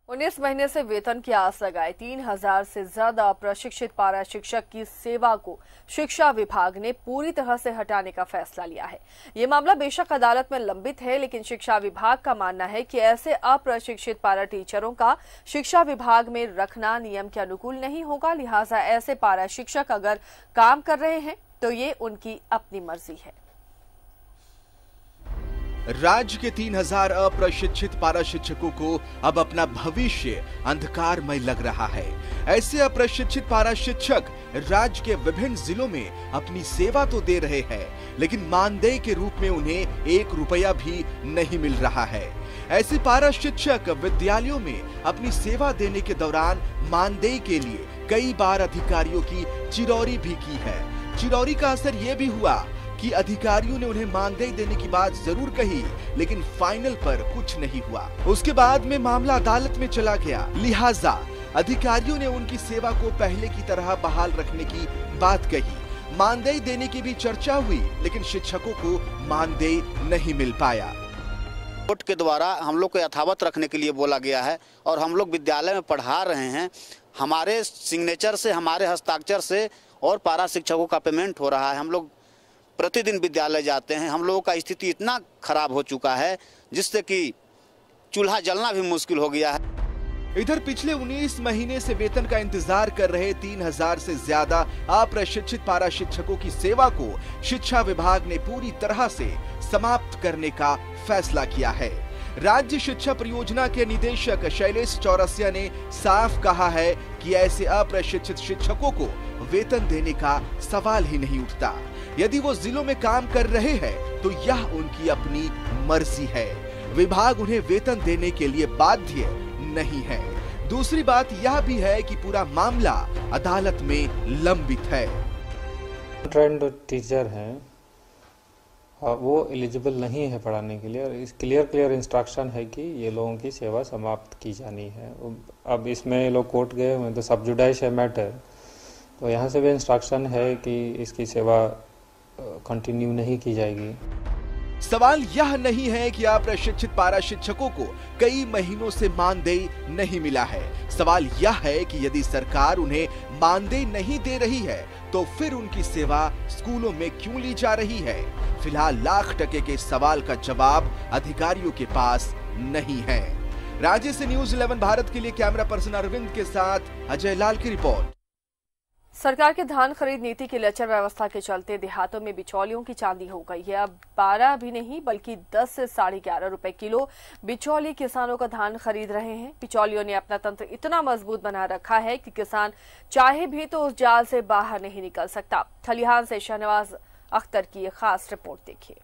19 महीने से वेतन की आस लगाए 3000 से ज्यादा प्रशिक्षित पारा शिक्षक की सेवा को शिक्षा विभाग ने पूरी तरह से हटाने का फैसला लिया है। ये मामला बेशक अदालत में लंबित है, लेकिन शिक्षा विभाग का मानना है कि ऐसे अप्रशिक्षित पारा टीचरों का शिक्षा विभाग में रखना नियम के अनुकूल नहीं होगा। लिहाजा ऐसे पारा शिक्षक अगर काम कर रहे हैं तो ये उनकी अपनी मर्जी है। राज्य के 3000 अप्रशिक्षित पारा शिक्षकों को अब अपना भविष्य अंधकारमय लग रहा है। ऐसे अप्रशिक्षित पारा शिक्षक राज्य के विभिन्न जिलों में अपनी सेवा तो दे रहे हैं, लेकिन मानदेय के रूप में उन्हें 1 रुपया भी नहीं मिल रहा है। ऐसे पारा शिक्षक विद्यालयों में अपनी सेवा देने के दौरान मानदेय के लिए कई बार अधिकारियों की चिरौरी भी की है। चिरौरी का असर ये भी हुआ कि अधिकारियों ने उन्हें मानदेय देने की बात जरूर कही, लेकिन फाइनल पर कुछ नहीं हुआ। उसके बाद में मामला अदालत में चला गया। लिहाजा अधिकारियों ने उनकी सेवा को पहले की तरह बहाल रखने की बात कही। मानदेय देने की भी चर्चा हुई, लेकिन शिक्षकों को मानदेय नहीं मिल पाया। कोर्ट के द्वारा हम लोग को यथावत रखने के लिए बोला गया है और हम लोग विद्यालय में पढ़ा रहे हैं। हमारे सिग्नेचर से, हमारे हस्ताक्षर से और पारा शिक्षकों का पेमेंट हो रहा है। हम लोग प्रतिदिन विद्यालय जाते हैं। हम लोगों का स्थिति इतना खराब हो चुका है जिससे कि चूल्हा जलना भी मुश्किल हो गया है। इधर पिछले 19 महीने से वेतन का इंतजार कर रहे 3000 से ज्यादा अप्रशिक्षित पारा शिक्षकों की सेवा को शिक्षा विभाग ने पूरी तरह से समाप्त करने का फैसला किया है। राज्य शिक्षा परियोजना के निदेशक शैलेश चौरसिया ने साफ कहा है कि ऐसे अप्रशिक्षित शिक्षकों को वेतन देने का सवाल ही नहीं उठता। यदि वो जिलों में काम कर रहे हैं तो यह उनकी अपनी मर्जी है। विभाग उन्हें वेतन देने के लिए बाध्य नहीं है। दूसरी बात यह भी है कि पूरा मामला अदालत में लंबित है। ट्रेंड टीचर हैं, वो एलिजिबल नहीं है पढ़ाने के लिए और इस क्लियर इंस्ट्रक्शन है कि ये लोगों की सेवा समाप्त की जानी है। अब इसमें ये लोग कोर्ट गए हुए तो सब जुडाइश है मैटर, तो यहाँ से भी इंस्ट्रक्शन है कि इसकी सेवा कंटिन्यू नहीं की जाएगी। सवाल यह नहीं है कि अप्रशिक्षित पारा शिक्षकों को कई महीनों से मानदेय नहीं मिला है। सवाल यह है कि यदि सरकार उन्हें मानदेय नहीं दे रही है तो फिर उनकी सेवा स्कूलों में क्यों ली जा रही है। फिलहाल लाख टके के सवाल का जवाब अधिकारियों के पास नहीं है। राज्य से न्यूज़ 11 भारत के लिए कैमरा पर्सन अरविंद के साथ अजय लाल की रिपोर्ट। सरकार के धान खरीद नीति की लचर व्यवस्था के चलते देहातों में बिचौलियों की चांदी हो गई है। अब 12 भी नहीं बल्कि 10 से 11.5 रुपए किलो बिचौली किसानों का धान खरीद रहे हैं। बिचौलियों ने अपना तंत्र इतना मजबूत बना रखा है कि किसान चाहे भी तो उस जाल से बाहर नहीं निकल सकता। खलिहान से शहनवाज अख्तर की ये खास रिपोर्ट देखिए।